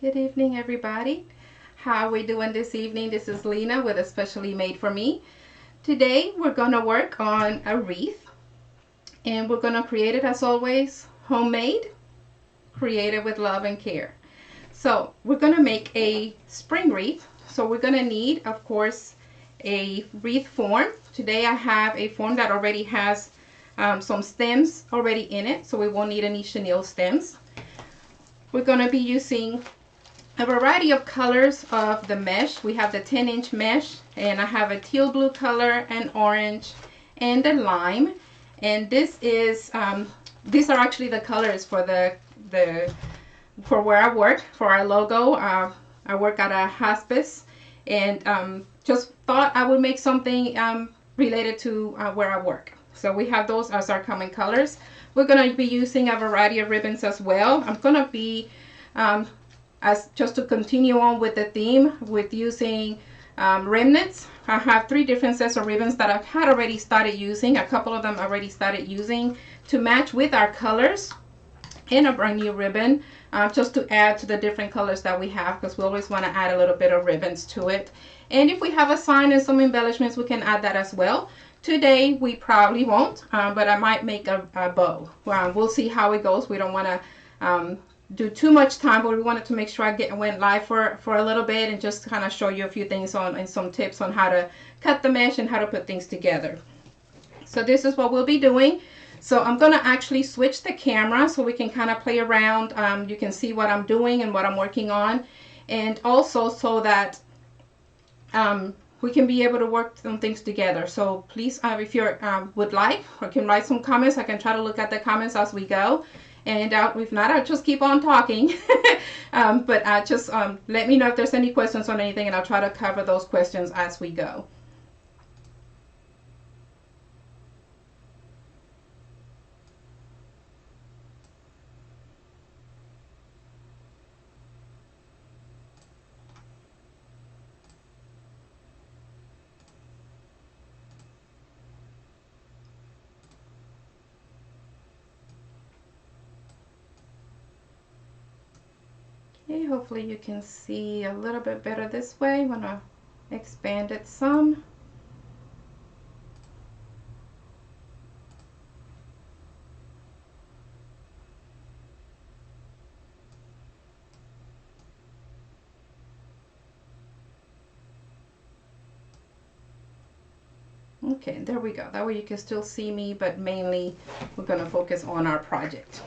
Good evening, everybody. How are we doing this evening? This is Lena with Especially Made for Me. Today we're going to work on a wreath, and we're going to create it as always homemade, created with love and care. So we're going to make a spring wreath. So we're going to need, of course, a wreath form. Today I have a form that already has some stems already in it, so we won't need any chenille stems. We're going to be using a variety of colors of the mesh. We have the 10-inch mesh, and I have a teal blue color, an orange, and a lime. And this is these are actually the colors for for where I work, for our logo. I work at a hospice, and just thought I would make something related to where I work. So we have those as our common colors. We're going to be using a variety of ribbons as well. I'm going to be as just to continue on with the theme with using remnants. I have 3 different sets of ribbons that I've had already started using. A couple of them already started using to match with our colors, and a brand new ribbon just to add to the different colors that we have, because we always want to add a little bit of ribbons to it. And if we have a sign and some embellishments, we can add that as well. Today we probably won't, but I might make a bow. We'll see how it goes. We don't want to do too much time, but we wanted to make sure I went live for a little bit and just kind of show you a few things and some tips on how to cut the mesh and how to put things together. So this is what we'll be doing. So I'm going to actually switch the camera so we can kind of play around. You can see what I'm doing and what I'm working on, and also so that we can be able to work some things together. So please, if you would like, or can write some comments. I can try to look at the comments as we go. And if not, I'll just keep on talking. But just let me know if there's any questions on anything, and I'll try to cover those questions as we go. Okay, hopefully you can see a little bit better this way. I'm going to expand it some. Okay, there we go. That way you can still see me, but mainly we're going to focus on our project.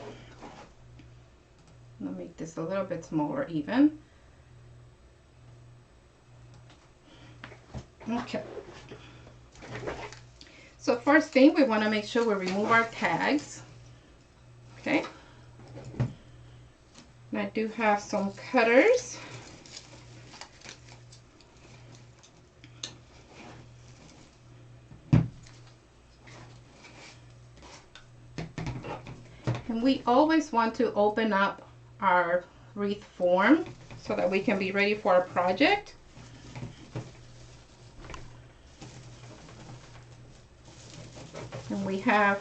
I'll make this a little bit smaller even. Okay. So first thing, we want to make sure we remove our tags. Okay. And I do have some cutters. And we always want to open up our wreath form so that we can be ready for our project. And we have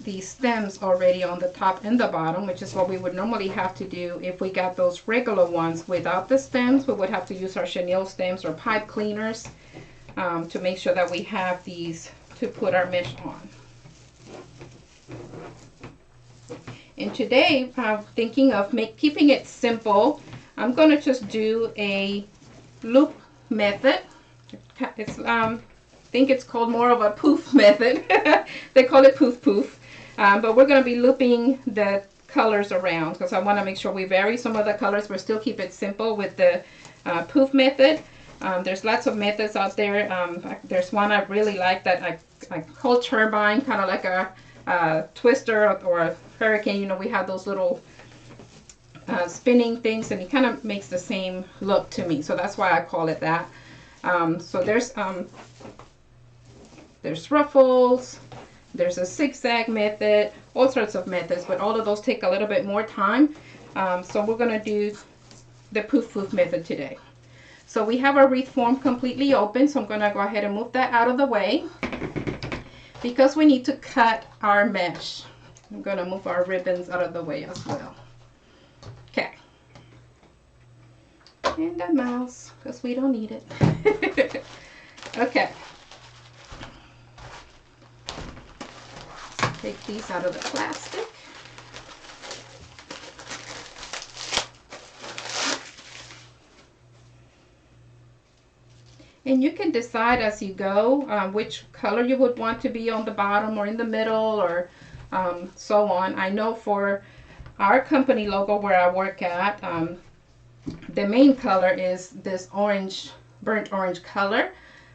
these stems already on the top and the bottom, which is what we would normally have to do if we got those regular ones without the stems. We would have to use our chenille stems or pipe cleaners to make sure that we have these to put our mesh on. And today, I'm thinking of keeping it simple. I'm going to just do a loop method. It's I think it's called more of a poof method. They call it poof. But we're going to be looping the colors around because I want to make sure we vary some of the colors, but still keep it simple with the poof method. There's lots of methods out there. There's one I really like that I call turbine, kind of like a twister or a hurricane. You know, we have those little spinning things, and it kind of makes the same look to me, so that's why I call it that. So there's ruffles, there's a zigzag method, all sorts of methods, but all of those take a little bit more time. So we're going to do the poof method today. So we have our wreath form completely open, so I'm going to go ahead and move that out of the way because we need to cut our mesh. I'm going to move our ribbons out of the way as well. Okay. And the mouse, because we don't need it. Okay. Take these out of the plastic. And you can decide as you go which color you would want to be on the bottom or in the middle, or so on. I know for our company logo where I work at, the main color is this orange, burnt orange color.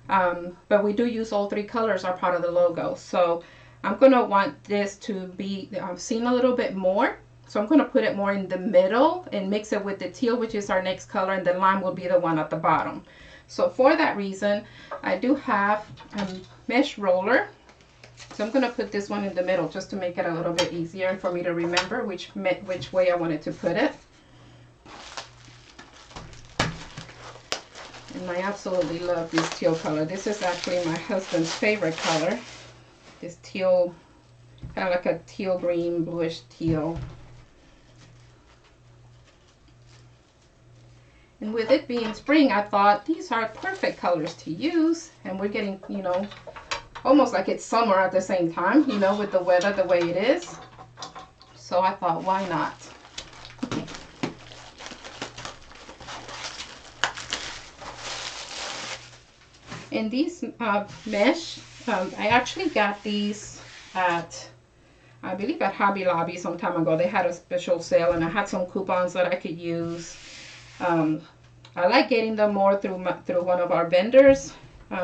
But we do use all three colors are part of the logo. So I'm going to want this to be seen a little bit more. So I'm going to put it more in the middle and mix it with the teal, which is our next color, and the lime will be the one at the bottom. So for that reason, I do have a mesh roller. So I'm going to put this one in the middle just to make it a little bit easier for me to remember which way I wanted to put it. And I absolutely love this teal color. This is actually my husband's favorite color. This teal, kind of like a teal green, bluish teal. And with it being spring, I thought these are perfect colors to use. And we're getting, you know, almost like it's summer at the same time, you know, with the weather the way it is. So I thought, why not? And these mesh, I actually got these at, I believe at Hobby Lobby some time ago. They had a special sale and I had some coupons that I could use. I like getting them more through one of our vendors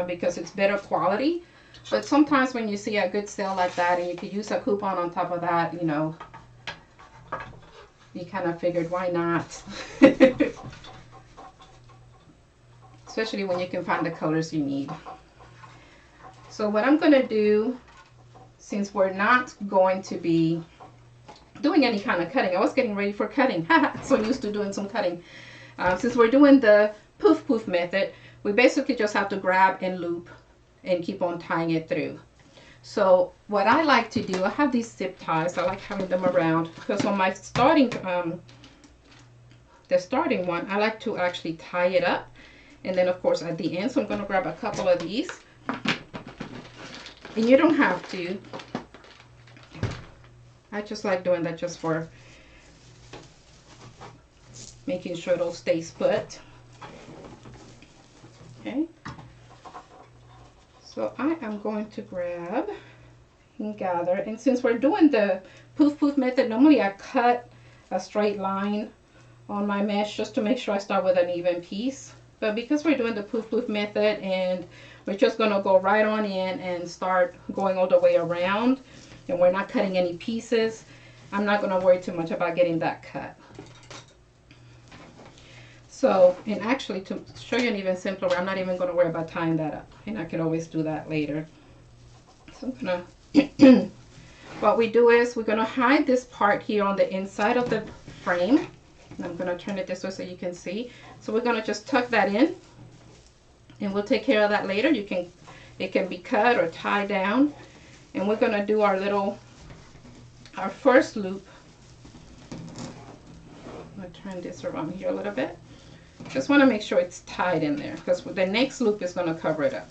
because it's better quality. But sometimes when you see a good sale like that and you could use a coupon on top of that, you know, you kind of figured, why not? Especially when you can find the colors you need. So what I'm going to do, since we're not going to be doing any kind of cutting, I was getting ready for cutting. So used to doing some cutting. Since we're doing the poof method, we basically just have to grab and loop and keep on tying it through. So what I like to do, I have these zip ties. I like having them around because on my starting, the starting one, I like to actually tie it up. And then of course at the end, so I'm going to grab a couple of these. And you don't have to. I just like doing that just for making sure it'll stay put. Okay. So I am going to grab and gather. And since we're doing the poof method, normally I cut a straight line on my mesh just to make sure I start with an even piece. But because we're doing the poof method and we're just going to go right on in and start going all the way around, and we're not cutting any pieces, I'm not going to worry too much about getting that cut. So, and actually to show you an even simpler way, I'm not even going to worry about tying that up. And I can always do that later. So I'm going to, what we do is we're going to hide this part here on the inside of the frame. And I'm going to turn it this way so you can see. So we're going to just tuck that in. And we'll take care of that later. It can be cut or tied down. And we're going to do our first loop. I'm going to turn this around here a little bit. Just want to make sure it's tied in there because the next loop is going to cover it up.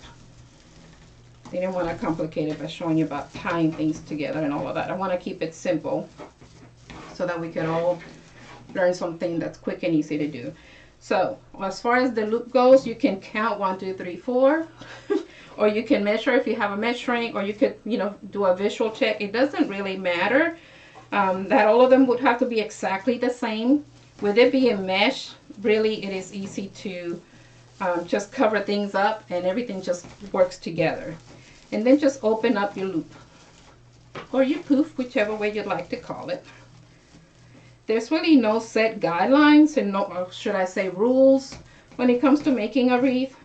I didn't want to complicate it by showing you about tying things together and all of that. I want to keep it simple so that we could all learn something that's quick and easy to do. So as far as the loop goes, you can count 1, 2, 3, 4, or you can measure if you have a measuring, or you could, you know, do a visual check. It doesn't really matter that all of them would have to be exactly the same. With it being mesh, really it is easy to just cover things up and everything just works together. And then just open up your loop or your poof, whichever way you'd like to call it. There's really no set guidelines and no, or should I say rules, when it comes to making a wreath.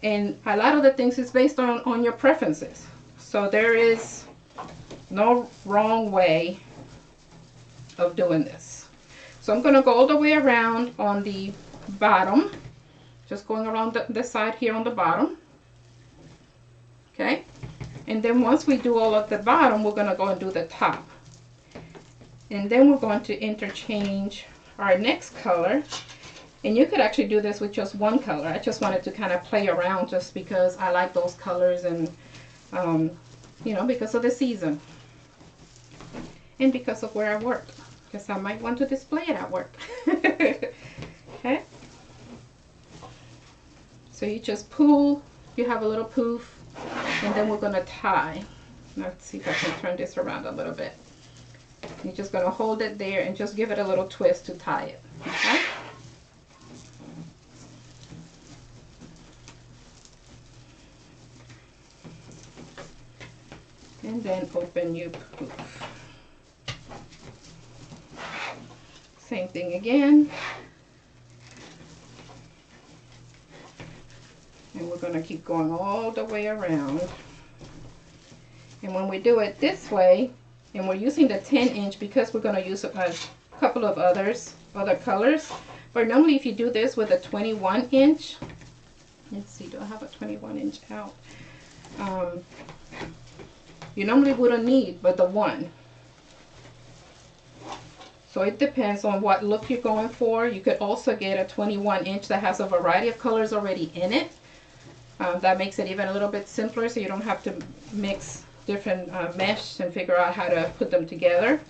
And a lot of the things is based on your preferences. So there is no wrong way of doing this. So I'm going to go all the way around on the bottom, just going around the side here on the bottom. Okay, and then once we do all of the bottom, we're going to go and do the top. And then we're going to interchange our next color. And you could actually do this with just one color. I just wanted to kind of play around just because I like those colors, and you know, because of the season and because of where I work, because I might want to display it at work. Okay, so you just pull, you have a little poof, and then we're going to tie. Let's see if I can turn this around a little bit. You're just going to hold it there and just give it a little twist to tie it. Okay. And then open your poof. Same thing again. And we're going to keep going all the way around. And when we do it this way, and we're using the 10" because we're going to use a couple of other colors. But normally if you do this with a 21". Let's see, do I have a 21" out? You normally wouldn't need but the one. So it depends on what look you're going for. You could also get a 21" that has a variety of colors already in it. That makes it even a little bit simpler, so you don't have to mix different mesh and figure out how to put them together.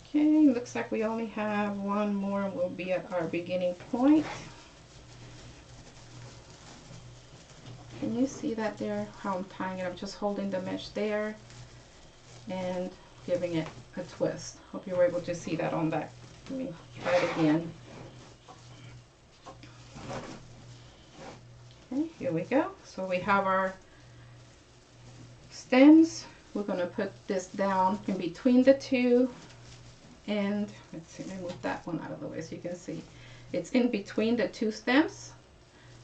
Okay, looks like we only have one more and we'll be at our beginning point. Can you see that there, how I'm tying it? I'm just holding the mesh there and giving it a twist. Hope you were able to see that on that. Let me try it again. Okay, here we go. So we have our stems. We're going to put this down in between the two. And let's see, let me move that one out of the way so you can see. It's in between the two stems.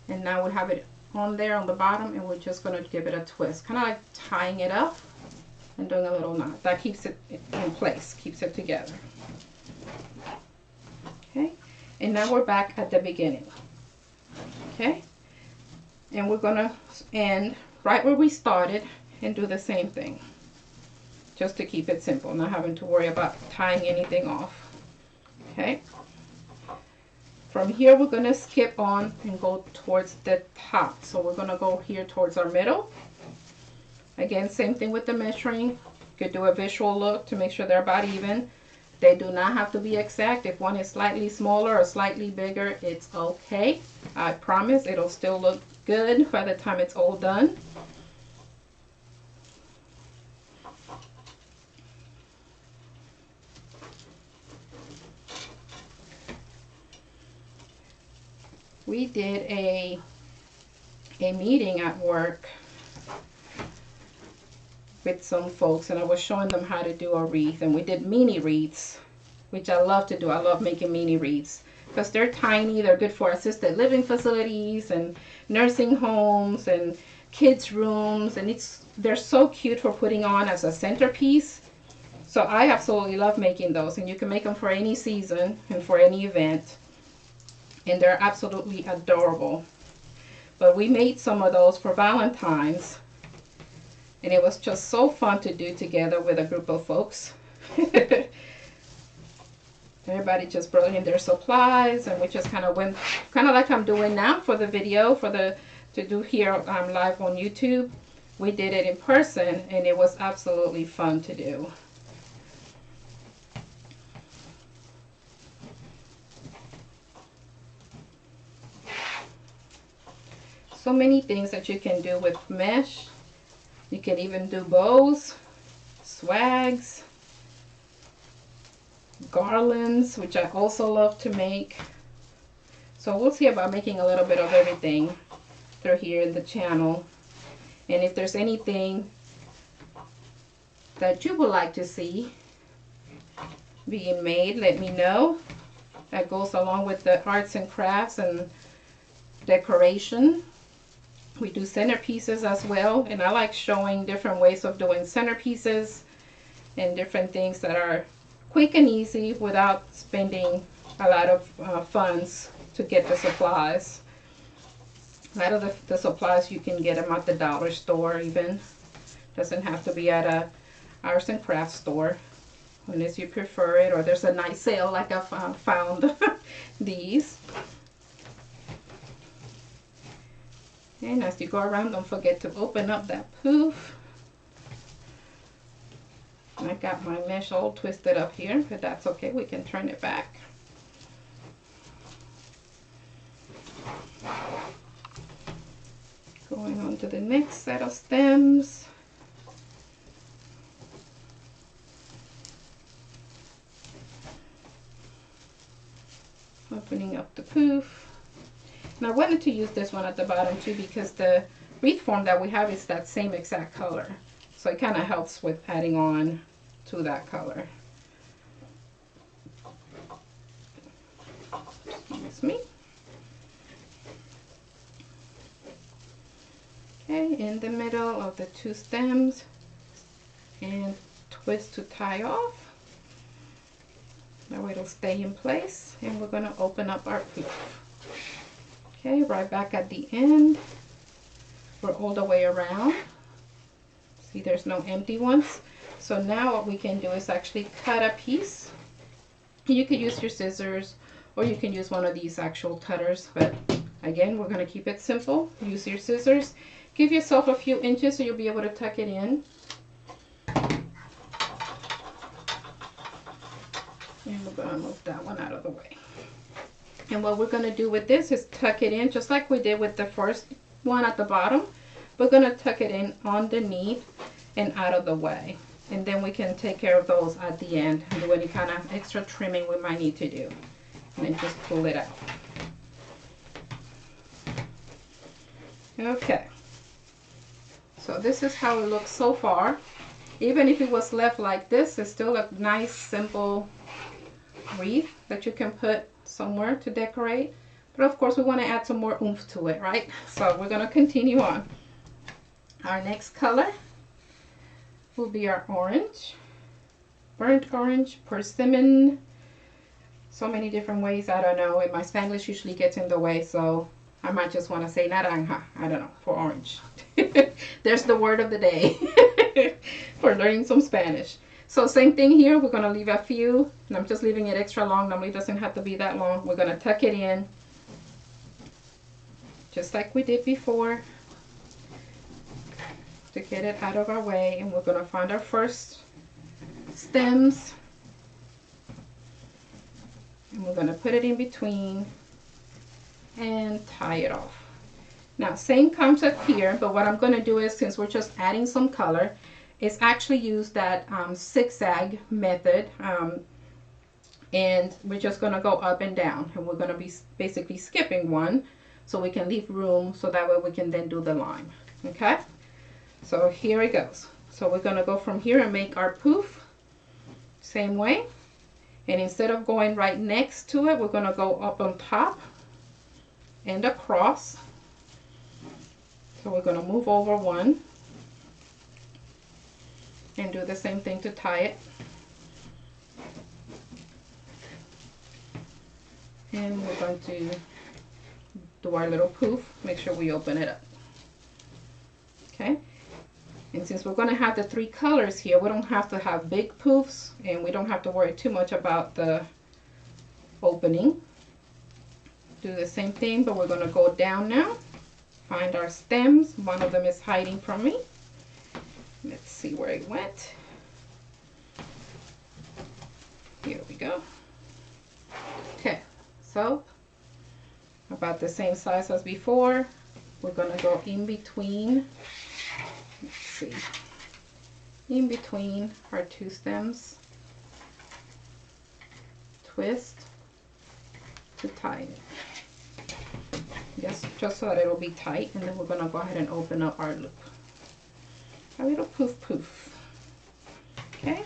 And now we have it on there on the bottom, and we're just going to give it a twist. Kind of like tying it up and doing a little knot. That keeps it in place, keeps it together. Okay, and now we're back at the beginning. Okay, and we're going to end right where we started and do the same thing. Just to keep it simple, not having to worry about tying anything off. Okay. From here, we're going to skip on and go towards the top. So we're going to go here towards our middle. Again, same thing with the measuring. You could do a visual look to make sure they're about even. They do not have to be exact. If one is slightly smaller or slightly bigger, it's okay. I promise it'll still look good by the time it's all done. We did a meeting at work with some folks, and I was showing them how to do a wreath, and we did mini wreaths, which I love to do. I love making mini wreaths because they're tiny. They're good for assisted living facilities and nursing homes and kids rooms, and they're so cute for putting on as a centerpiece. So I absolutely love making those, and you can make them for any season and for any event. And they're absolutely adorable. But we made some of those for Valentine's, and it was just so fun to do together with a group of folks. Everybody just brought in their supplies, and we just kind of went, kind of like I'm doing now for the video, to do here live on YouTube. We did it in person, and it was absolutely fun to do. So many things that you can do with mesh. You can even do bows, swags, garlands, which I also love to make. So we'll see about making a little bit of everything through here in the channel. And if there's anything that you would like to see being made, let me know. That goes along with the arts and crafts and decoration. We do centerpieces as well, and I like showing different ways of doing centerpieces and different things that are quick and easy without spending a lot of funds to get the supplies. A lot of the supplies you can get them at the dollar store even. Doesn't have to be at a arts and crafts store unless you prefer it, or there's a nice sale like I found these. And as you go around, don't forget to open up that poof. I got my mesh all twisted up here, but that's okay, we can turn it back. Going on to the next set of stems. Opening up the poof. And I wanted to use this one at the bottom too because the wreath form that we have is that same exact color. So it kind of helps with adding on to that color. Excuse me. Okay, in the middle of the two stems, and twist to tie off. That way it'll stay in place, and we're going to open up our poof. Okay, right back at the end. We're all the way around. See, there's no empty ones. So now what we can do is actually cut a piece. You could use your scissors, or you can use one of these actual cutters, but again, we're going to keep it simple. Use your scissors. Give yourself a few inches so you'll be able to tuck it in. And we're going to move that one out of the way. And what we're going to do with this is tuck it in just like we did with the first one at the bottom. We're going to tuck it in underneath and out of the way. And then we can take care of those at the end and do any kind of extra trimming we might need to do. And then just pull it out. Okay. So this is how it looks so far. Even if it was left like this, it's still a nice simple wreath that you can put somewhere to decorate. But of course we want to add some more oomph to it, right? So we're going to continue on. Our next color will be our orange. Burnt orange, persimmon. So many different ways, I don't know. And my Spanish usually gets in the way, so I might just want to say naranja, I don't know, for orange. There's the word of the day for learning some Spanish. So same thing here, we're going to leave a few, and I'm just leaving it extra long. Normally it doesn't have to be that long. We're going to tuck it in, just like we did before, to get it out of our way. And we're going to find our first stems, and we're going to put it in between and tie it off. Now same concept here, but what I'm going to do is, since we're just adding some color, is actually use that zigzag method, and we're just going to go up and down, and we're going to be basically skipping one so we can leave room, so that way we can then do the line. Okay, so here it goes. So we're going to go from here and make our poof same way, and instead of going right next to it, we're going to go up on top and across. So we're going to move over one and do the same thing to tie it. And we're going to do our little poof. Make sure we open it up. Okay. And since we're going to have the three colors here, we don't have to have big poofs, and we don't have to worry too much about the opening. Do the same thing, but we're going to go down now. Find our stems. One of them is hiding from me. Let's see where it went. Here we go. Okay, so about the same size as before. We're going to go in between. Let's see. In between our two stems. Twist to tie it. Just so that it'll be tight, and then we're going to go ahead and open up our loop. A little poof poof. Okay,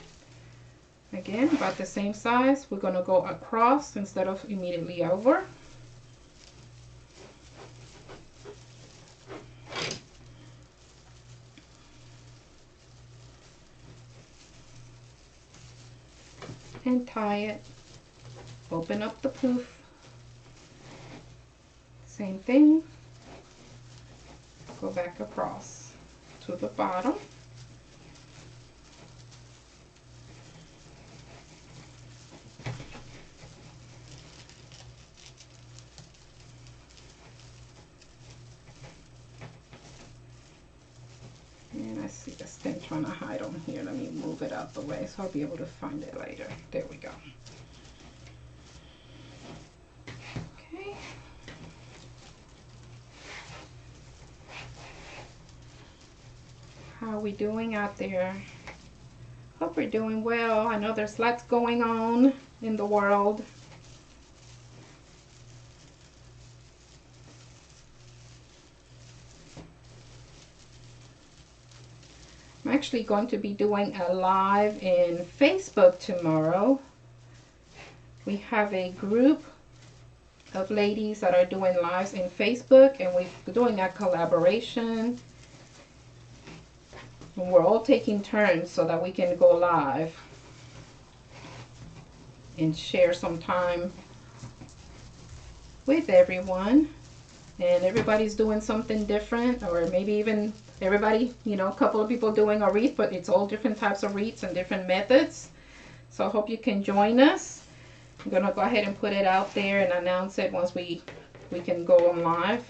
again about the same size. We're going to go across instead of immediately over. And tie it. Open up the poof. Same thing. Go back across to the bottom. trying to hide them here. Let me move it out the way so I'll be able to find it later. There we go. Okay. How are we doing out there? Hope we're doing well. I know there's lots going on in the world. I'm actually going to be doing a live in Facebook tomorrow. We have a group of ladies that are doing lives in Facebook, and we're doing a collaboration. And we're all taking turns so that we can go live and share some time with everyone. And everybody's doing something different, or maybe even everybody, you know, a couple of people doing a wreath, but it's all different types of wreaths and different methods. So I hope you can join us. I'm gonna go ahead and put it out there and announce it once we can go on live.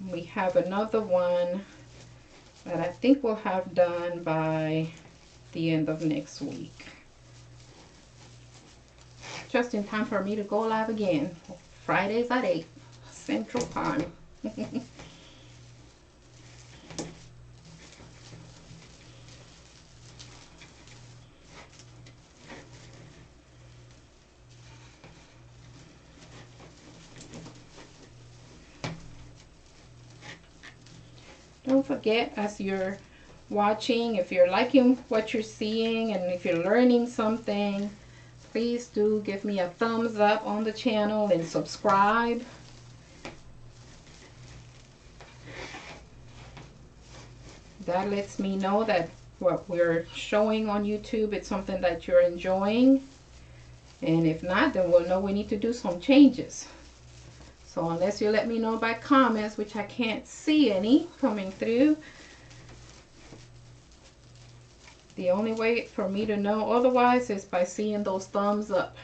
We have another one that I think we'll have done by the end of next week. Just in time for me to go live again. Fridays at 8 Central Time. Don't forget, as you're watching, if you're liking what you're seeing and if you're learning something, please do give me a thumbs up on the channel and subscribe. That lets me know that what we're showing on YouTube, it's something that you're enjoying. And if not, then we'll know we need to do some changes. So unless you let me know by comments, which I can't see any coming through, the only way for me to know otherwise is by seeing those thumbs up.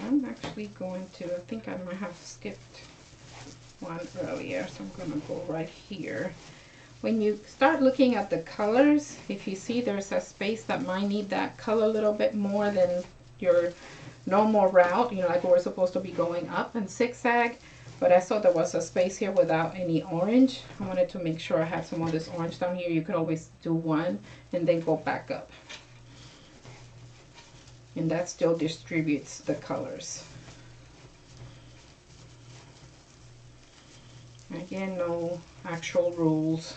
I'm actually going to, I think I might have skipped one earlier, so I'm going to go right here. When you start looking at the colors, if you see there's a space that might need that color a little bit more than your normal route, you know, like we're supposed to be going up and zigzag, but I saw there was a space here without any orange. I wanted to make sure I had some of this orange down here. You could always do one and then go back up. And that still distributes the colors. Again, no actual rules.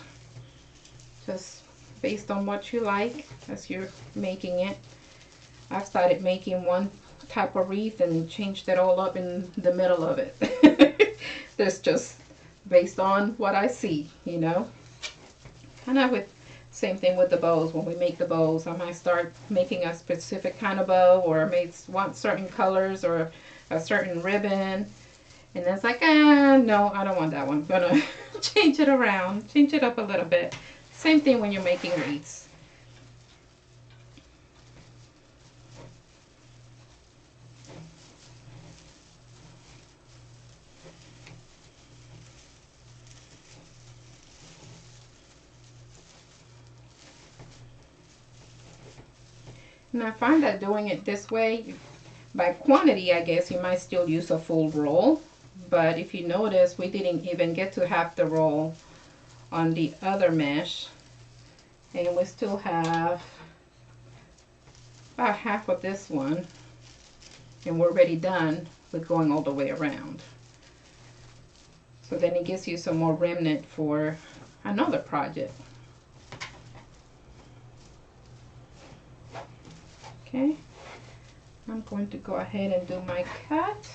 Just based on what you like as you're making it. I've started making one type of wreath and changed it all up in the middle of it. That's just based on what I see, you know. Kind of with same thing with the bows. When we make the bows, I might start making a specific kind of bow, or may want certain colors or a certain ribbon, and then it's like, no, I don't want that one. I'm gonna change it around, change it up a little bit. Same thing when you're making wreaths. And I find that doing it this way, by quantity, I guess you might still use a full roll. But if you notice, we didn't even get to half the roll on the other mesh. And we still have about half of this one. And we're already done with going all the way around. So then it gives you some more remnant for another project. Okay, I'm going to go ahead and do my cut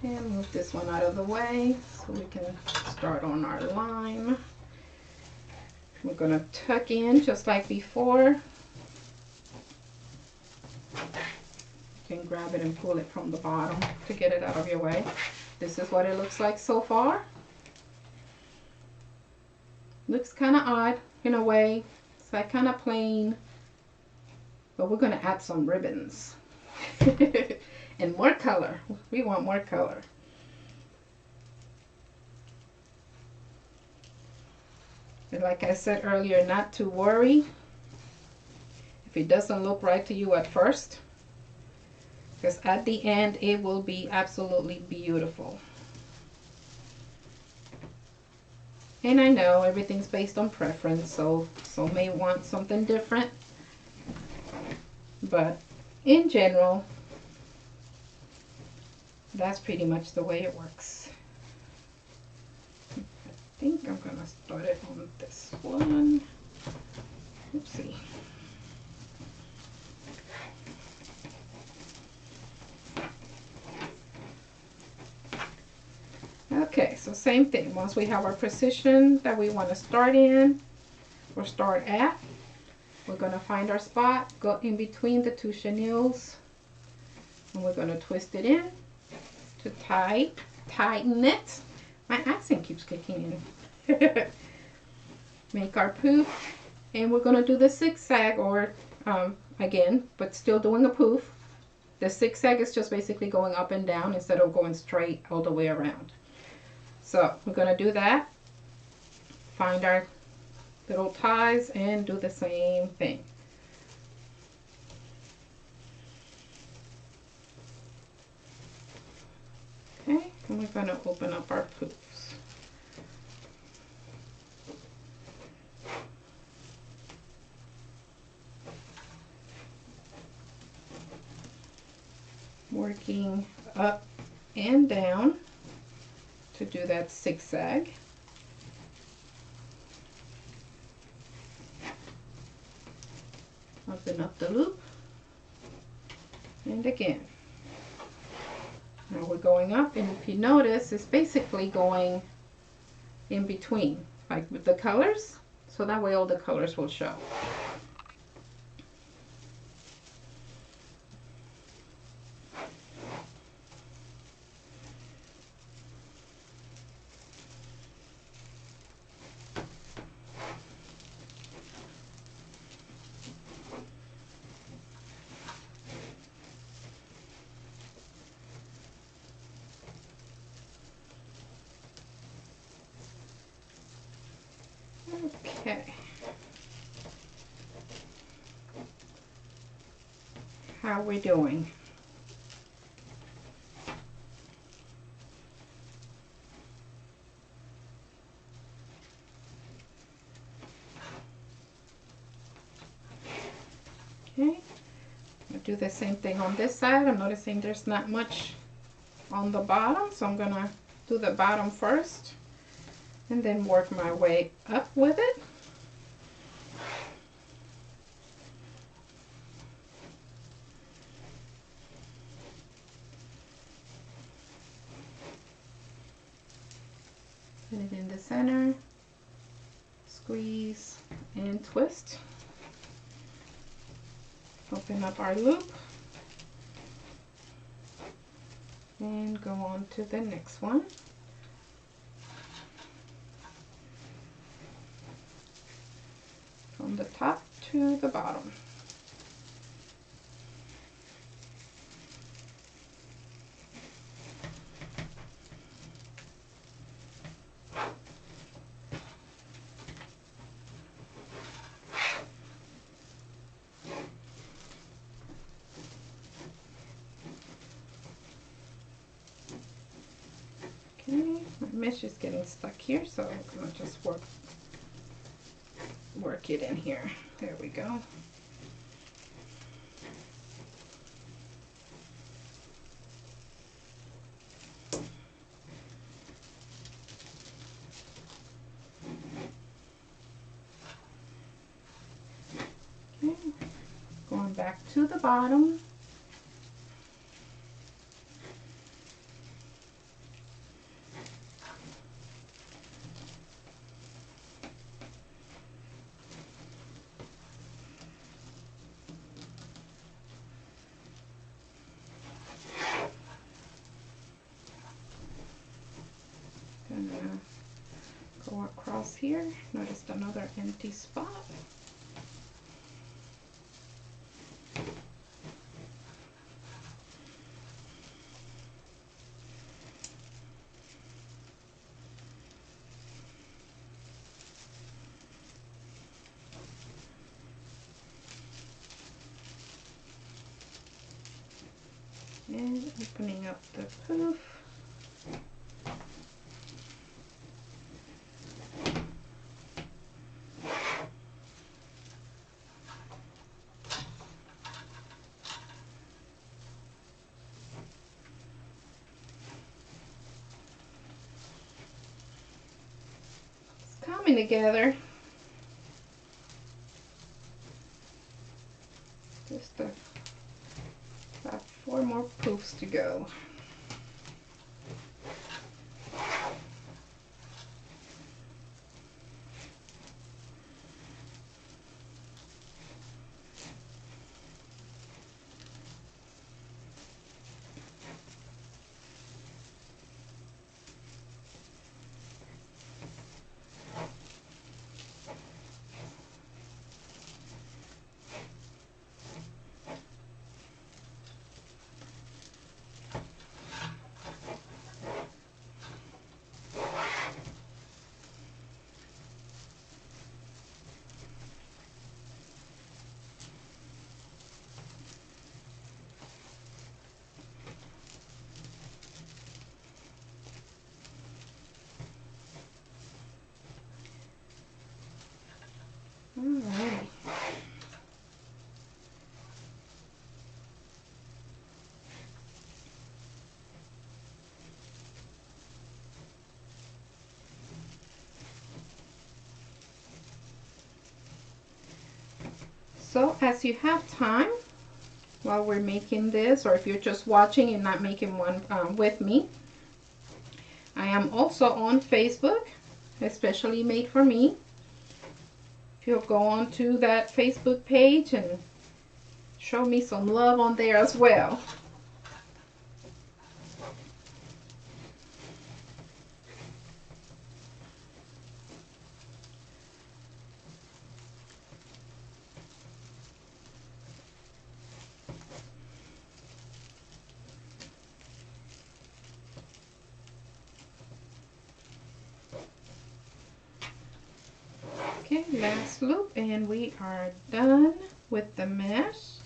and move this one out of the way so we can start on our lime. We're going to tuck in just like before. You can grab it and pull it from the bottom to get it out of your way. This is what it looks like so far. Looks kind of odd in a way. It's like kind of plain. But we're going to add some ribbons. And more color. We want more color. And like I said earlier, not to worry if it doesn't look right to you at first. Because at the end, it will be absolutely beautiful. And I know everything's based on preference, so some may want something different. But in general, that's pretty much the way it works. I think I'm going to start it on this one. Oopsie. Okay, so same thing. Once we have our position that we want to start in, or start at, we're going to find our spot, go in between the two chenilles, and we're going to twist it in to tighten it. My accent keeps kicking in. Make our poof, and we're going to do the zigzag, or again, but still doing a poof. The zigzag is just basically going up and down instead of going straight all the way around. So we're going to do that, find our little ties, and do the same thing. Okay, and we're going to open up our poofs. Working up and down to do that zigzag. Open up the loop, and again. Now we're going up, and if you notice, it's basically going in between, like with the colors, so that way all the colors will show. Okay. How are we doing? Okay. I'll do the same thing on this side. I'm noticing there's not much on the bottom, so I'm gonna do the bottom first and then work my way up with it. Put it in the center, squeeze and twist. Open up our loop and go on to the next one. From the top to the bottom. Okay, my mesh is getting stuck here, so I'm gonna just work it in here. There we go. Okay, going back to the bottom. gonna go across here. Noticed another empty spot. And opening up the poof. It's coming together. Just about 4 more poofs to go. Alrighty. So as you have time while we're making this, or if you're just watching and not making one with me, I am also on Facebook, especially made for me. If you'll go on to that Facebook page and show me some love on there as well. Okay, last loop, and we are done with the mesh.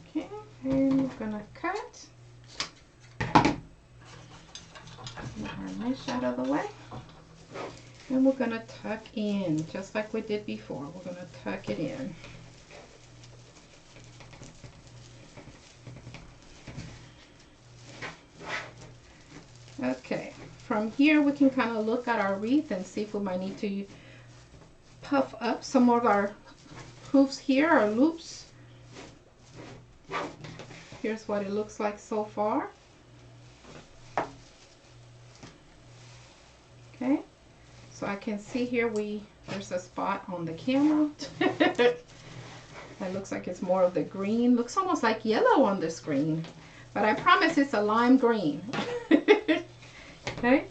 Okay, and we're gonna cut. Get our mesh out of the way. And we're going to tuck in, just like we did before. We're going to tuck it in. Okay, from here we can kind of look at our wreath and see if we might need to puff up some of our poofs here, our loops. Here's what it looks like so far. Okay. So I can see here there's a spot on the camera. That looks like it's more of the green. Looks almost like yellow on the screen. But I promise it's a lime green. Okay.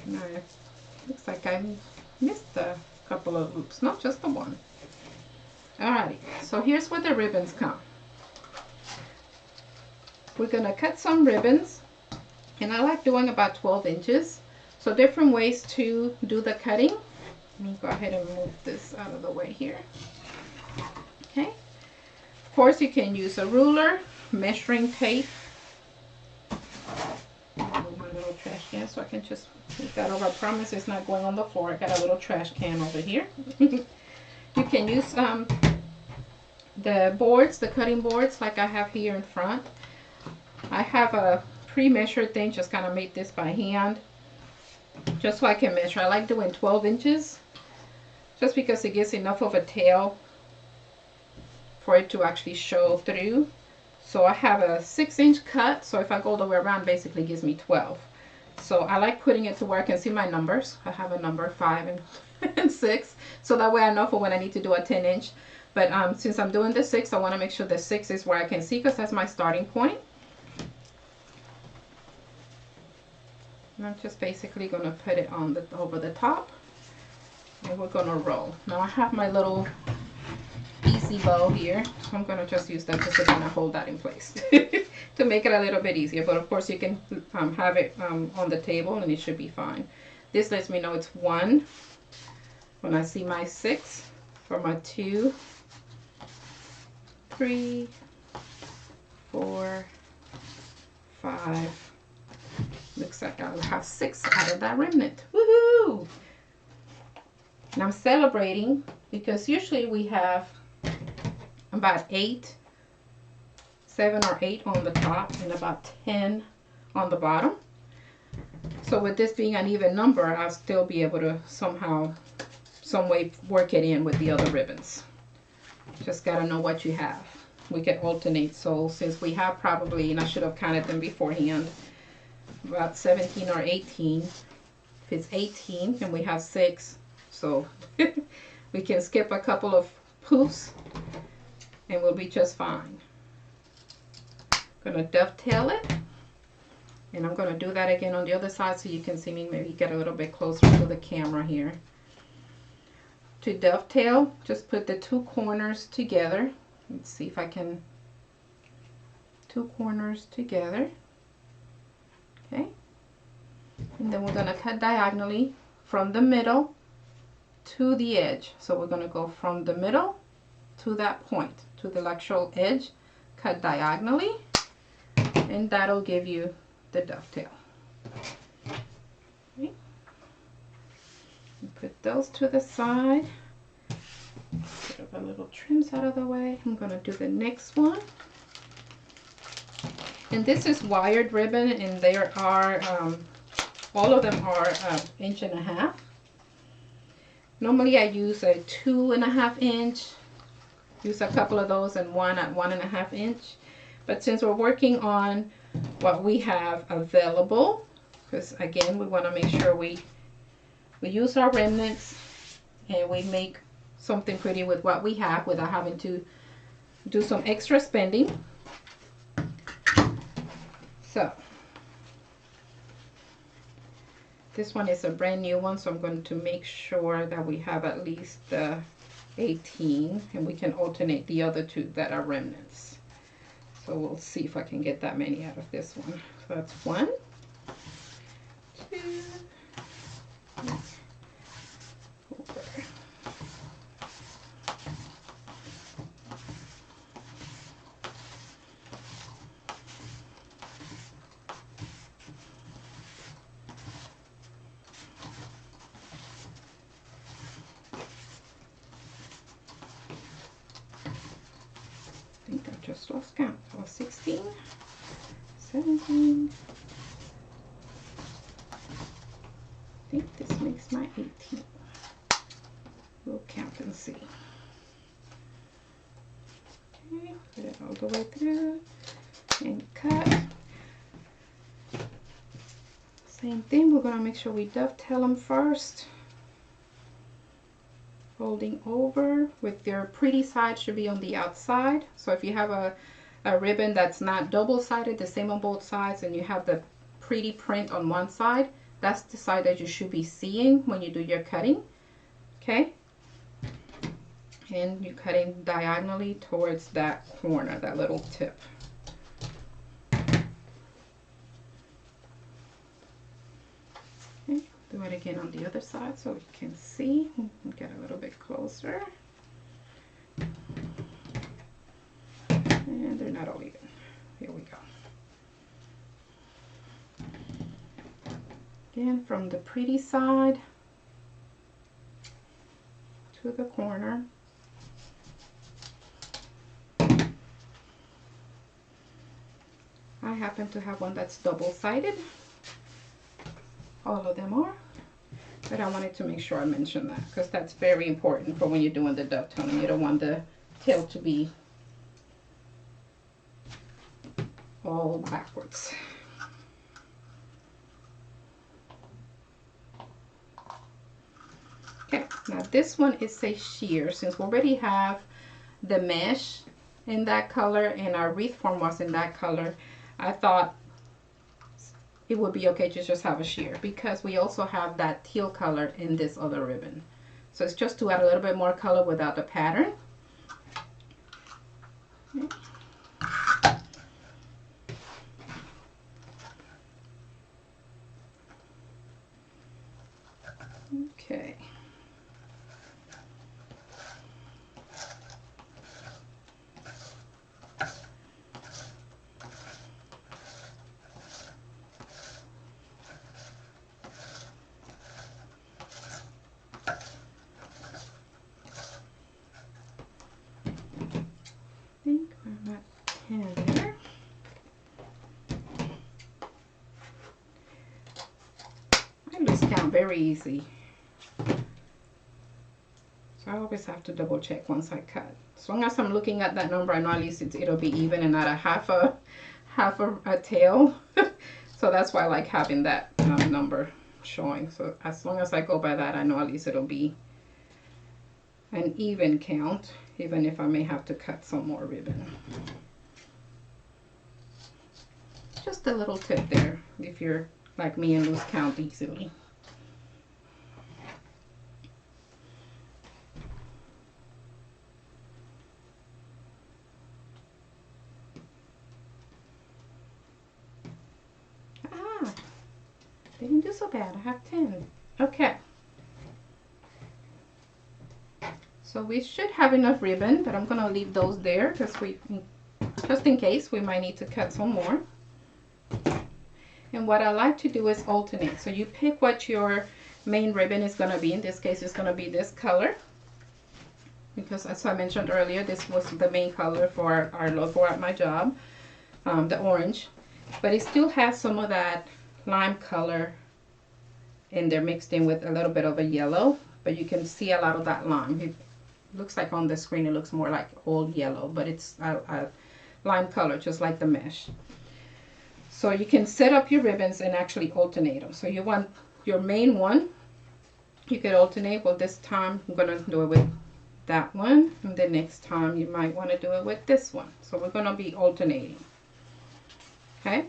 Now, looks like I missed a couple of loops. Not just the one. Alrighty. So here's where the ribbons come. We're going to cut some ribbons. And I like doing about 12 inches. So different ways to do the cutting. Let me go ahead and move this out of the way here. Okay. Of course you can use a ruler, measuring tape. Move my little trash can so I can just move that over. I promise it's not going on the floor. I got a little trash can over here. You can use the boards, the cutting boards like I have here in front. I have a pre-measured thing, just kind of made this by hand just so I can measure. I like doing 12 inches just because it gives enough of a tail for it to actually show through. So I have a 6-inch cut, so if I go all the way around, basically gives me 12. So I like putting it to where I can see my numbers. I have a number 5 and, and 6, so that way I know for when I need to do a 10-inch. But since I'm doing the 6, I want to make sure the 6 is where I can see, because that's my starting point. And I'm just basically going to put it on the over the top, and we're going to roll. Now I have my little easy bow here, so I'm going to just use that just to kind of hold that in place to make it a little bit easier. But of course you can have it on the table and it should be fine. This lets me know it's 1 when I see my 6 for my 2, 3, 4, 5. Looks like I'll have 6 out of that remnant. Woohoo! And I'm celebrating because usually we have about 7 or 8 on the top and about 10 on the bottom. So with this being an even number, I'll still be able to somehow, some way work it in with the other ribbons. Just gotta know what you have. We can alternate. So since we have probably, and I should have counted them beforehand, about 17 or 18. If it's 18 and we have 6, so we can skip a couple of poofs and we'll be just fine. Gonna dovetail it, and I'm gonna do that again on the other side so you can see me maybe get a little bit closer to the camera here. To dovetail, just put the 2 corners together. Let's see if I can, 2 corners together. Okay, and then we're going to cut diagonally from the middle to the edge. So we're going to go from the middle to that point, to the actual edge, cut diagonally, and that'll give you the dovetail. Okay. Put those to the side. Get a little trims out of the way. I'm going to do the next one. And this is wired ribbon, and there are, all of them are 1.5 inches. Normally I use a 2.5 inch, use a couple of those and one at 1.5 inch. But since we're working on what we have available, because again, we want to make sure we use our remnants and we make something pretty with what we have without having to do some extra spending. So this one is a brand new one, so I'm going to make sure that we have at least 18, and we can alternate the other 2 that are remnants. So we'll see if I can get that many out of this one. So that's 1, 2, 3, 4. I think I just lost count. So 16, 17. I think this makes my 18. We'll count and see. Okay, put it all the way through and cut. Same thing, we're going to make sure we dovetail them first. Folding over with your pretty side should be on the outside. So if you have a ribbon that's not double-sided, the same on both sides, and you have the pretty print on one side, that's the side that you should be seeing when you do your cutting. Okay, and you're cutting diagonally towards that corner, that little tip. Do it again on the other side so you can see. Get a little bit closer. And they're not all even. Here we go. Again, from the pretty side to the corner. I happen to have one that's double-sided. All of them are. But I wanted to make sure I mentioned that because that's very important for when you're doing the dovetailing. You don't want the tail to be all backwards. Okay, now this one is a sheer. Since we already have the mesh in that color and our wreath form was in that color, I thought it would be okay to just have a sheer because we also have that teal color in this other ribbon. So it's just to add a little bit more color without the pattern. Okay. I think I'm at 10 there. I lose count very easy. So I always have to double check once I cut. As long as I'm looking at that number, I know at least it'll be even and not a half a tail. So that's why I like having that number showing. So as long as I go by that, I know at least it'll be an even count, even if I may have to cut some more ribbon. Just a little tip there if you're like me and lose count easily. Didn't do so bad. I have 10. Okay. So we should have enough ribbon, but I'm gonna leave those there because just in case we might need to cut some more. And what I like to do is alternate. So you pick what your main ribbon is gonna be. In this case, it's gonna be this color, because as I mentioned earlier, this was the main color for our logo at my job, the orange. But it still has some of that lime color in there mixed in with a little bit of a yellow, but you can see a lot of that lime. It looks like on the screen it looks more like old yellow, but it's a lime color just like the mesh. So you can set up your ribbons and actually alternate them. So you want your main one, you could alternate. Well, this time I'm gonna do it with that one, and the next time you might want to do it with this one. So we're gonna be alternating. Okay.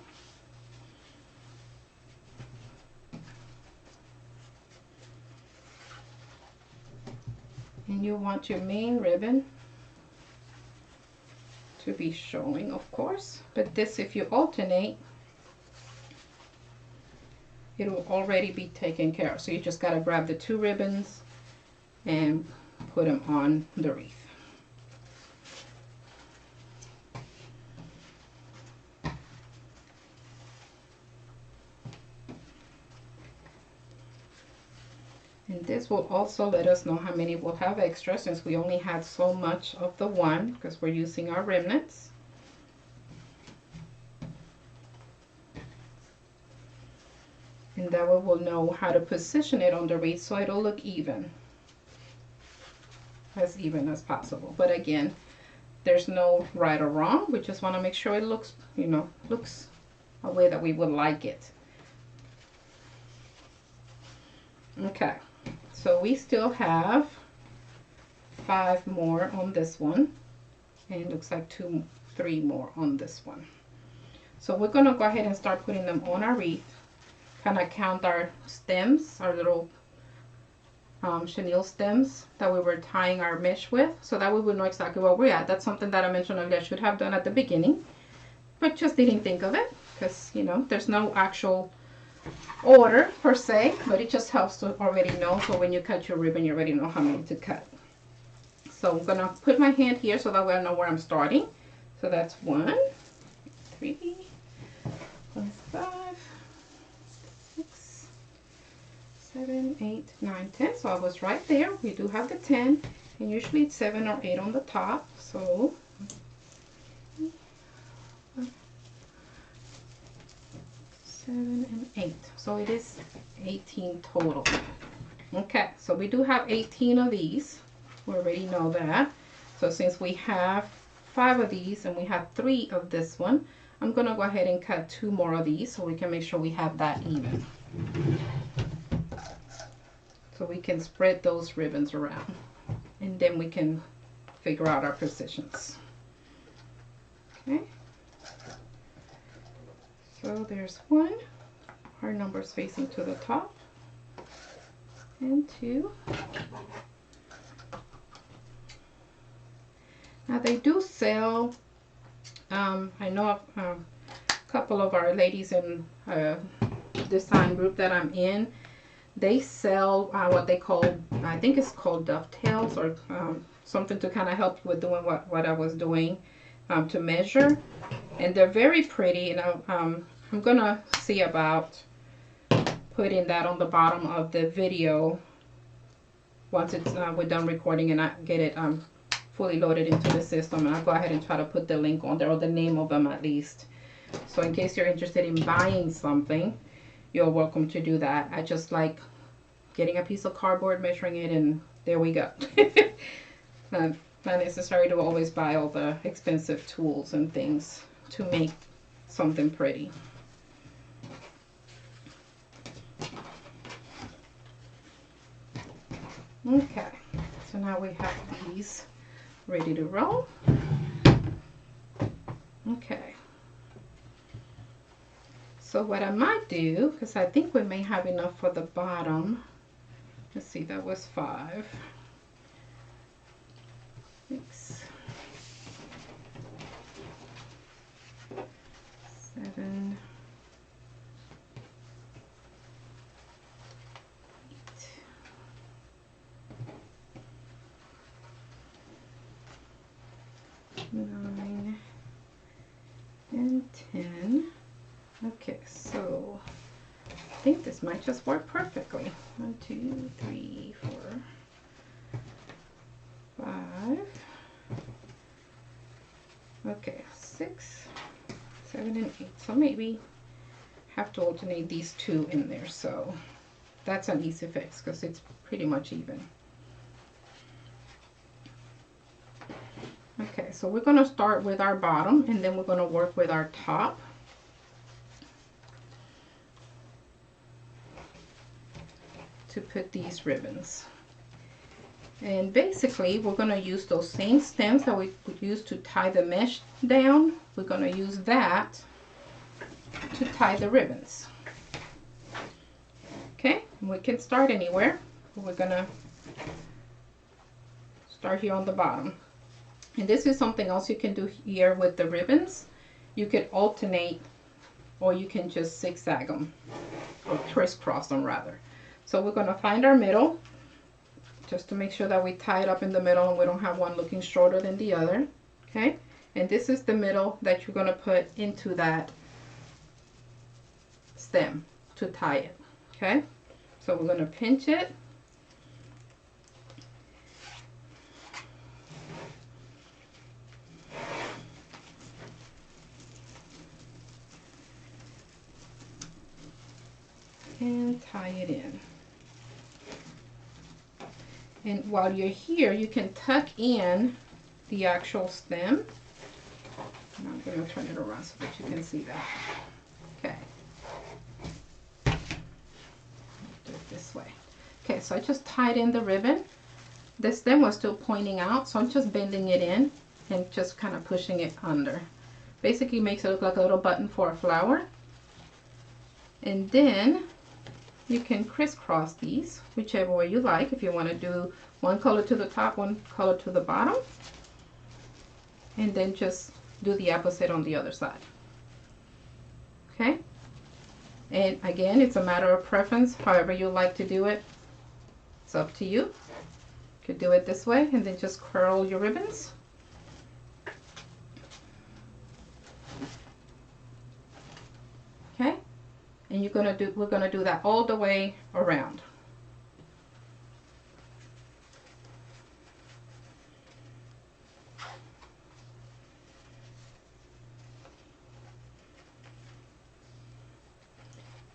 And you want your main ribbon to be showing, of course, but this, if you alternate, it will already be taken care of. So you just got to grab the two ribbons and put them on the wreath. And this will also let us know how many we'll have extra, since we only had so much of the one, because we're using our remnants. And that way we'll know how to position it on the wreath so it'll look even as possible. But again, there's no right or wrong. We just want to make sure it looks, you know, looks a way that we would like it. Okay. So we still have 5 more on this one, and it looks like 3 more on this one. So we're gonna go ahead and start putting them on our wreath. Kind of count our stems, our little chenille stems that we were tying our mesh with, so that we would know exactly where we're at. That's something that I mentioned earlier I should have done at the beginning, but just didn't think of it because, you know, there's no actual order per se, but it just helps to already know, so when you cut your ribbon you already know how many to cut. So I'm gonna put my hand here so that way I know where I'm starting. So that's 1, 3, 4, 5, 6, 7, 8, 9, 10. So I was right there. We do have the 10, and usually it's 7 or 8 on the top. So 7 and 8, so it is 18 total. Okay, so we do have 18 of these. We already know that. So since we have 5 of these and we have 3 of this one, I'm going to go ahead and cut 2 more of these so we can make sure we have that even. So we can spread those ribbons around, and then we can figure out our positions. Okay. So there's 1. Our numbers facing to the top. And 2. Now they do sell, I know a couple of our ladies in a design group that I'm in, they sell what they call, I think it's called dovetails, or something to kind of help you with doing what I was doing to measure. And they're very pretty, and I'm gonna see about putting that on the bottom of the video once it's we're done recording and I get it fully loaded into the system. And I'll go ahead and try to put the link on there, or the name of them at least. So in case you're interested in buying something, you're welcome to do that. I just like getting a piece of cardboard, measuring it, and there we go. Not necessary to always buy all the expensive tools and things to make something pretty. Okay, so now we have these ready to roll. Okay. So what I might do, because I think we may have enough for the bottom. Let's see, that was 5. 6, 7, 8, 9, and 10. Okay, so I think this might just work perfectly. 1, 2, 3, 4, 5. Okay, 6, 7, and 8. So maybe have to alternate these 2 in there. So that's an easy fix because it's pretty much even. Okay, so we're going to start with our bottom, and then we're going to work with our top. To put these ribbons. And basically we're going to use those same stems that we used to tie the mesh down. We're going to use that to tie the ribbons. Okay, and we can start anywhere. We're going to start here on the bottom. And this is something else you can do here with the ribbons. You could alternate, or you can just zigzag them, or crisscross them rather. So we're going to find our middle, just to make sure that we tie it up in the middle and we don't have one looking shorter than the other. Okay, and this is the middle that you're going to put into that stem to tie it. Okay, so we're going to pinch it. And tie it in. And while you're here, you can tuck in the actual stem. And I'm going to turn it around so that you can see that. Okay. Do it this way. Okay, so I just tied in the ribbon. The stem was still pointing out, so I'm just bending it in and just kind of pushing it under. Basically makes it look like a little button for a flower. And then you can crisscross these whichever way you like. If you want to do one color to the top, one color to the bottom, and then just do the opposite on the other side. Okay, and again, it's a matter of preference. However you like to do it, it's up to you. You could do it this way and then just curl your ribbons. Okay, and we're gonna do that all the way around.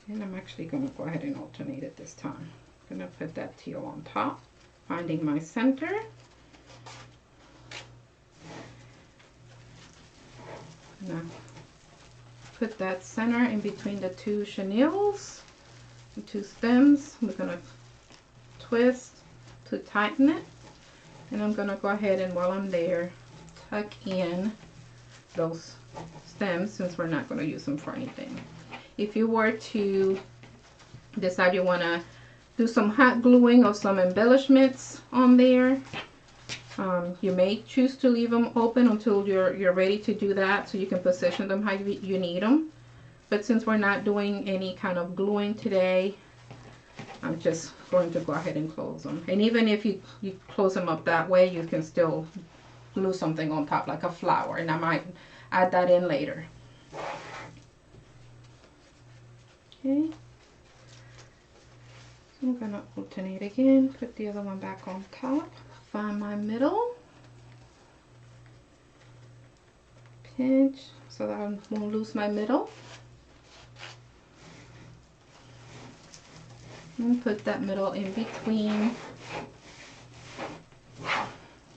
And I'm actually going to go ahead and alternate it this time. I'm going to put that teal on top, finding my center. Now put that center in between the two chenilles, the two stems. We're going to twist to tighten it. And I'm going to go ahead and while I'm there, tuck in those stems since we're not going to use them for anything. If you were to decide you want to do some hot gluing or some embellishments on there, you may choose to leave them open until you're ready to do that, so you can position them how you need them. But since we're not doing any kind of gluing today, I'm just going to go ahead and close them. And even if you close them up that way, you can still glue something on top like a flower, and I might add that in later. Okay, so I'm gonna alternate again, put the other one back on top, find my middle, pinch so that I won't lose my middle, and put that middle in between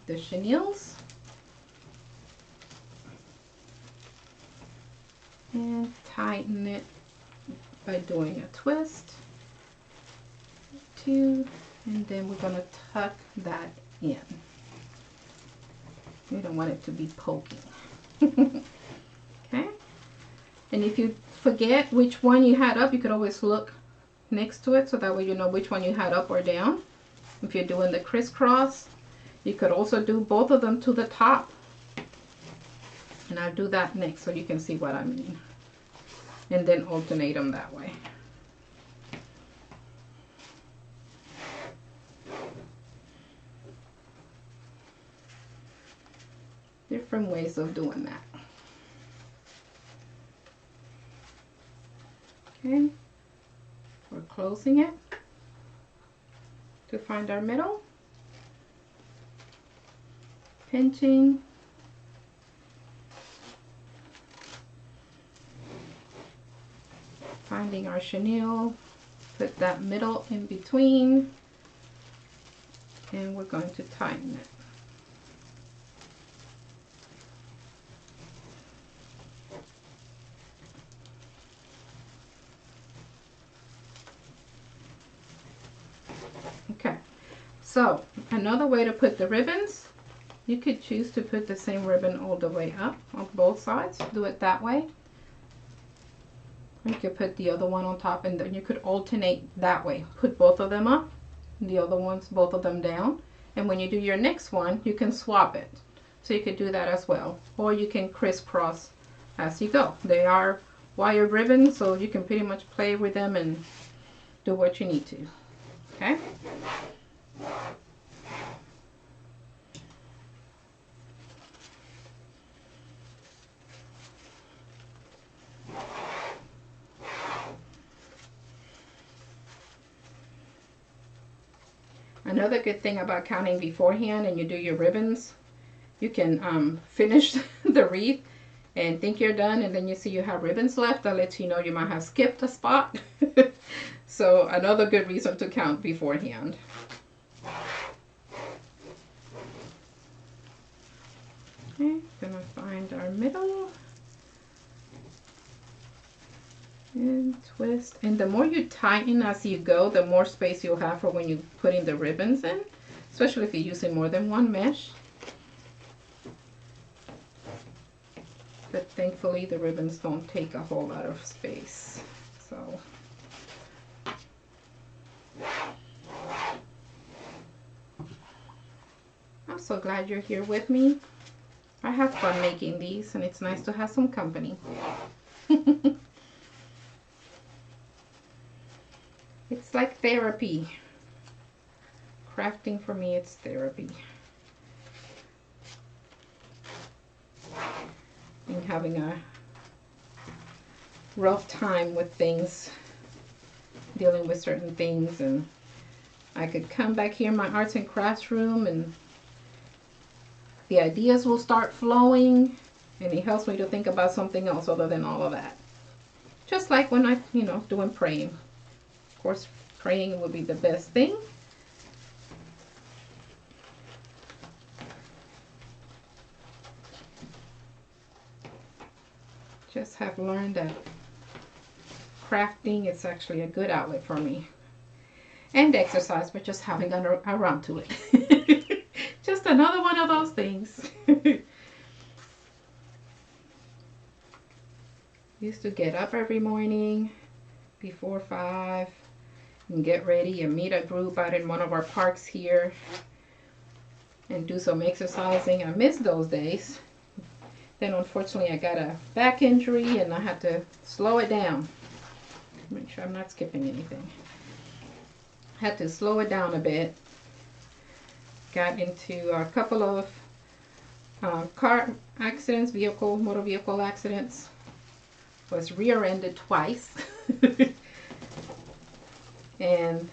the chenilles, and tighten it by doing a twist, two, and then we're going to tuck that in. We don't want it to be poking. Okay, and if you forget which one you had up, you could always look next to it so that way you know which one you had up or down. If you're doing the crisscross, you could also do both of them to the top, and I'll do that next so you can see what I mean, and then alternate them that way. Different ways of doing that. Okay, we're closing it to find our middle, pinching, finding our chenille, put that middle in between, and we're going to tighten it. Okay, so another way to put the ribbons, you could choose to put the same ribbon all the way up on both sides. Do it that way. You could put the other one on top, and then you could alternate that way. Put both of them up, the other ones, both of them down. And when you do your next one, you can swap it. So you could do that as well. Or you can crisscross as you go. They are wire ribbons, so you can pretty much play with them and do what you need to. Okay? Another good thing about counting beforehand and you do your ribbons, you can finish the wreath and think you're done, and then you see you have ribbons left. That lets you know you might have skipped a spot. So another good reason to count beforehand. Okay, gonna find our middle and twist. And the more you tighten as you go, the more space you'll have for when you put in the ribbons in, especially if you're using more than one mesh. But thankfully the ribbons don't take a whole lot of space. So I'm so glad you're here with me. I have fun making these, and it's nice to have some company. It's like therapy. Crafting for me, it's therapy. And having a rough time with things, dealing with certain things, and I could come back here in my arts and crafts room and the ideas will start flowing, and it helps me to think about something else other than all of that. Just like when I, doing praying. Of course, praying would be the best thing. just have learned that crafting is actually a good outlet for me. And exercise, but just having around to it. Just another one of those things. Used to get up every morning before 5 and get ready and meet a group out in one of our parks here and do some exercising. I miss those days. Then unfortunately I got a back injury and I had to slow it down. Make sure I'm not skipping anything. Had to slow it down a bit. Got into a couple of car accidents, motor vehicle accidents. Was rear-ended twice. And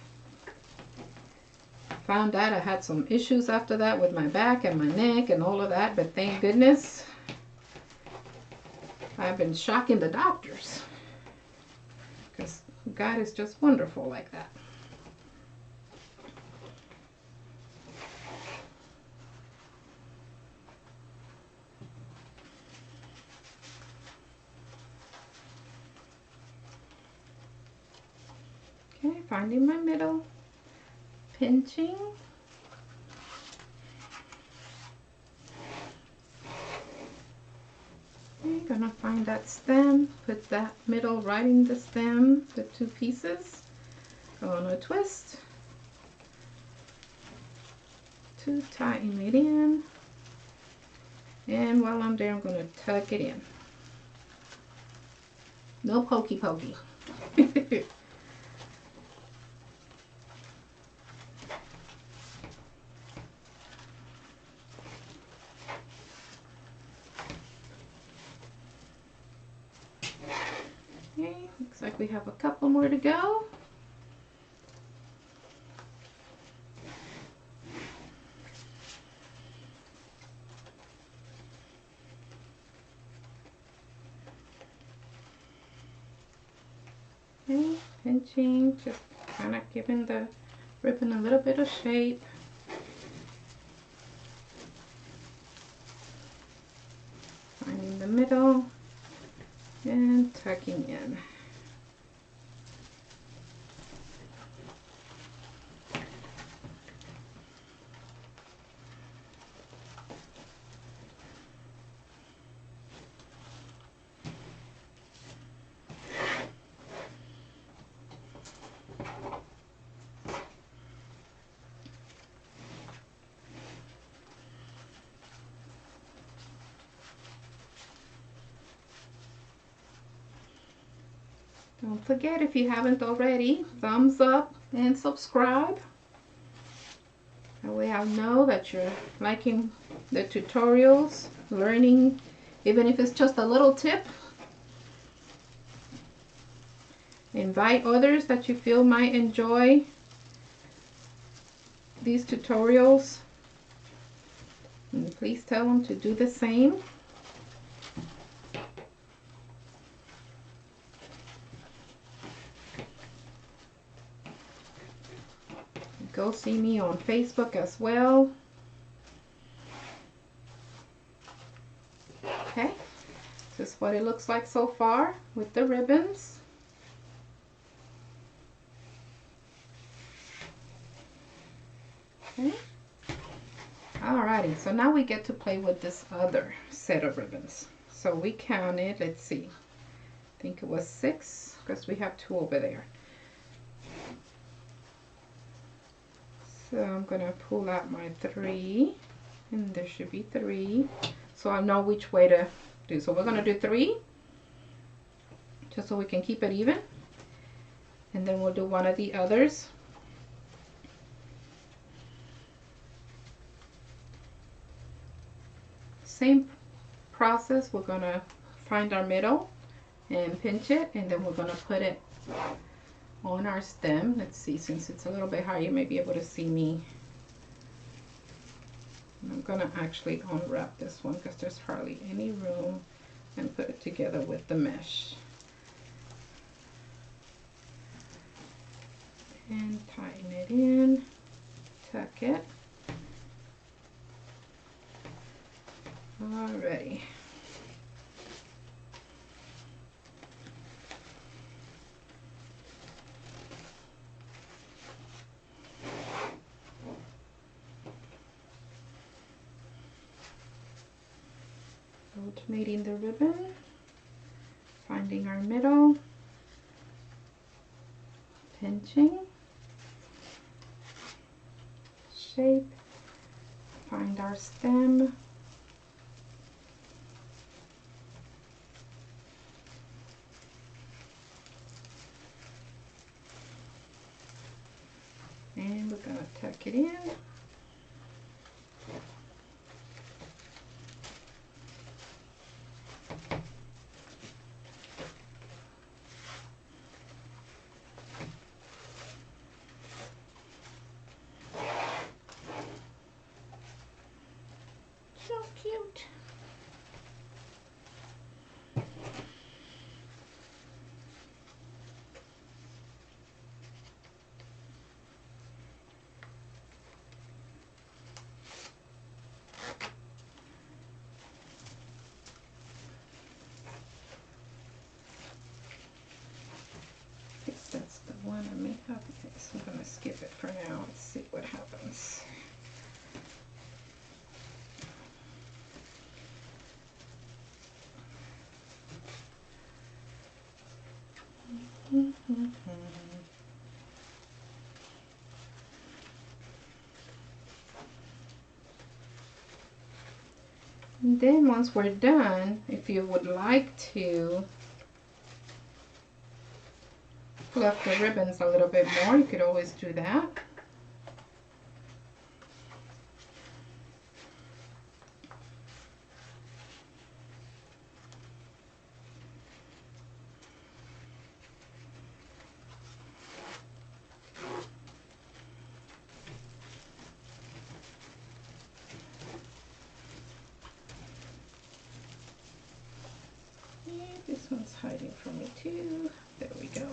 found out I had some issues after that with my back and my neck and all of that, but thank goodness I've been shocking the doctors, because God is just wonderful like that. Okay, finding my middle, pinching. Okay, gonna find that stem, put that middle right in the stem, the two pieces. Gonna twist to tighten it in. And while I'm there, I'm gonna tuck it in. No pokey pokey. Okay, looks like we have a couple more to go. Okay, pinching, just kind of giving the ribbon a little bit of shape. Finding the middle and tucking in. Don't forget, if you haven't already, thumbs up and subscribe. That way I'll know that you're liking the tutorials, learning, even if it's just a little tip. Invite others that you feel might enjoy these tutorials. And please tell them to do the same. Go see me on Facebook as well. Okay, this is what it looks like so far with the ribbons. Okay. Alrighty, so now we get to play with this other set of ribbons. So we counted, let's see, I think it was 6, because we have 2 over there. So I'm going to pull out my 3, and there should be 3, so I know which way to do. So we're going to do 3, just so we can keep it even, and then we'll do one of the others. Same process, we're going to find our middle and pinch it, and then we're going to put it on our stem. Let's see, since it's a little bit higher, you may be able to see me. I'm going to actually unwrap this one because there's hardly any room, and put it together with the mesh. And tighten it in, tuck it. Alrighty. alternating the ribbon, finding our middle, pinching, shape, find our stem, and we're going to tuck it in. So cute. I guess that's the one I may have. Okay, so I'm going to skip it for now and see what happens. And then once we're done, if you would like to fluff the ribbons a little bit more, you could always do that. This one's hiding from me too. There we go.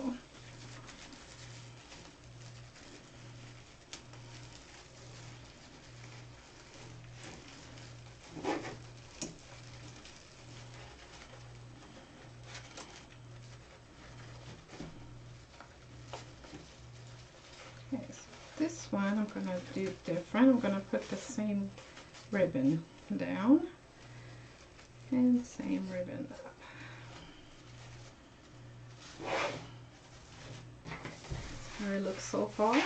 Okay, so this one I'm going to do different. I'm going to put the same ribbon down and same ribbon up. How it looks so far.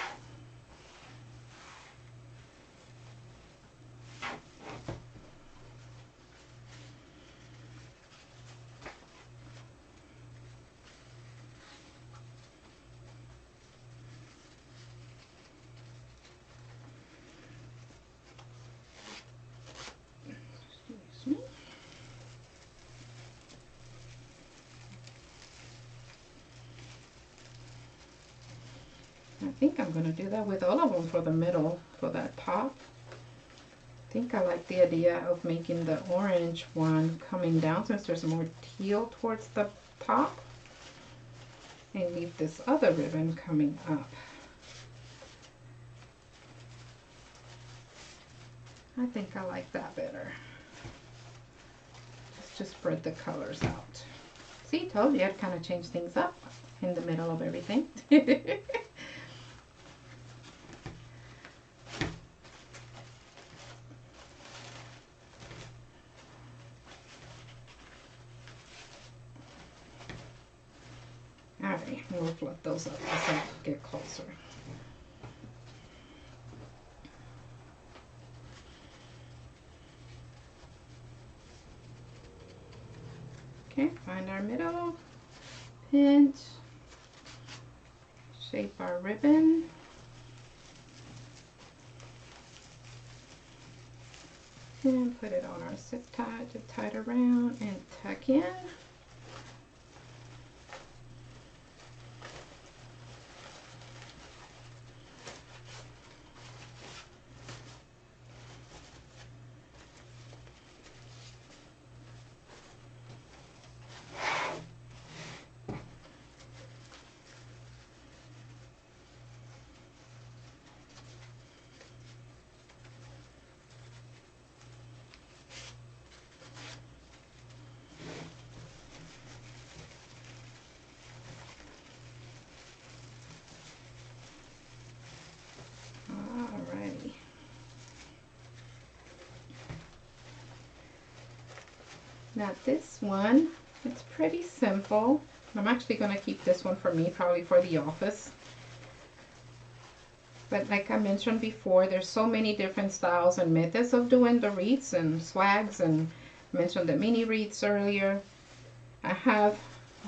Excuse me. I think I'm going to do that with all of them for the middle, for that top. I think I like the idea of making the orange one coming down since there's more teal towards the top, and leave this other ribbon coming up. I think I like that better. Let's just spread the colors out. See, told you I'd kind of change things up in the middle of everything. Alright, we'll fluff those up as I get closer. Okay, find our middle, pinch, shape our ribbon, and put it on our zip tie to tie it around and tuck in. Now this one, it's pretty simple. I'm actually going to keep this one for me, probably for the office. But like I mentioned before, there's so many different styles and methods of doing the wreaths and swags, and I mentioned the mini wreaths earlier. I have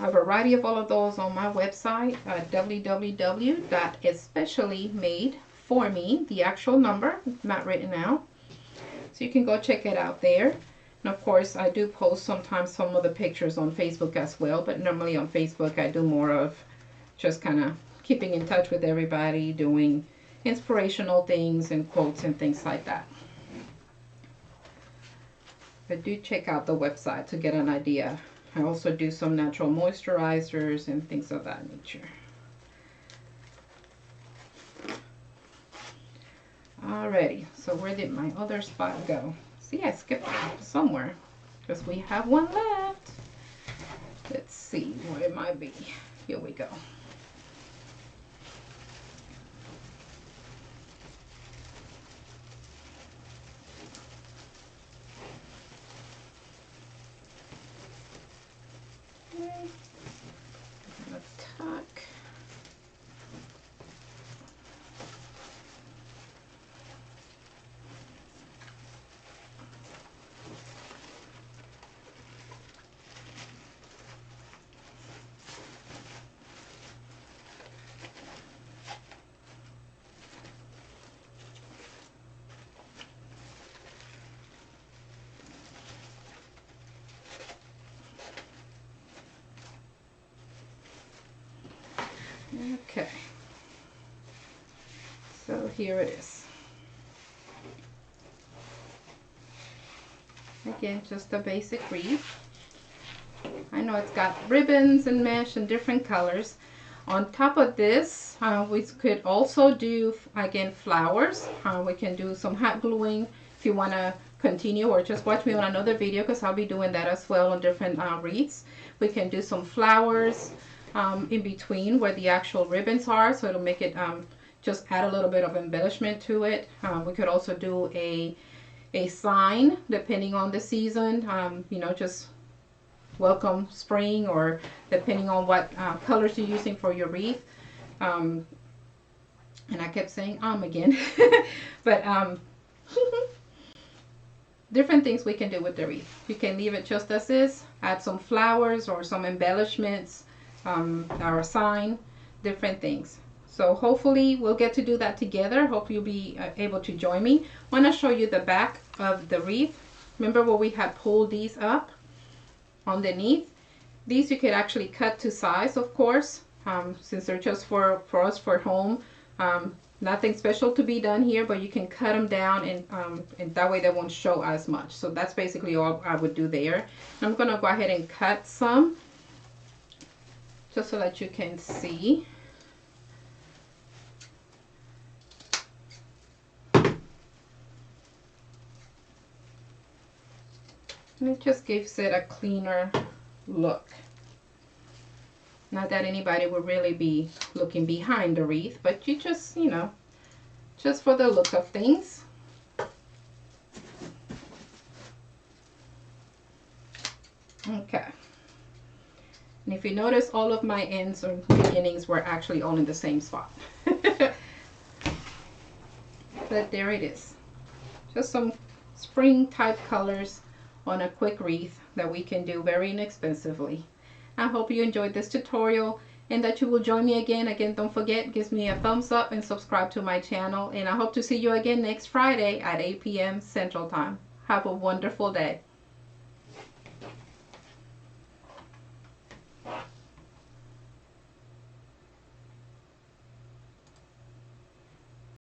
a variety of all of those on my website, www.especiallymadeforme, the actual number, not written out. So you can go check it out there. And of course, I do post sometimes some of the pictures on Facebook as well, but normally on Facebook I do more of just kind of keeping in touch with everybody, doing inspirational things and quotes and things like that. But do check out the website to get an idea. I also do some natural moisturizers and things of that nature. Alrighty, so where did my other spot go? See, I skipped somewhere because we have one left. Let's see where it might be. Here we go. Okay, so here it is. Again, just a basic wreath. I know it's got ribbons and mesh and different colors. On top of this, we could also do, again, flowers. We can do some hot gluing if you want to continue, or just watch me on another video because I'll be doing that as well on different wreaths. We can do some flowers in between where the actual ribbons are, so it'll make it just add a little bit of embellishment to it. We could also do a sign depending on the season, you know, just welcome spring, or depending on what colors you're using for your wreath. And I kept saying again, but different things we can do with the wreath. You can leave it just as is, add some flowers or some embellishments, or a sign, different things. So hopefully we'll get to do that together. Hope you'll be able to join me. I want to show you the back of the wreath. Remember where we had pulled these up underneath? These you could actually cut to size, of course, since they're just for us for home. Nothing special to be done here, but you can cut them down, and that way they won't show as much. So that's basically all I would do there. I'm going to go ahead and cut some just so that you can see. And it just gives it a cleaner look. Not that anybody would really be looking behind the wreath, but you just, you know, just for the look of things. Okay. And if you notice, all of my ends or beginnings were actually all in the same spot. But there it is. Just some spring type colors on a quick wreath that we can do very inexpensively. I hope you enjoyed this tutorial and that you will join me again. Again, don't forget, give me a thumbs up and subscribe to my channel. And I hope to see you again next Friday at 8 p.m. Central Time. Have a wonderful day.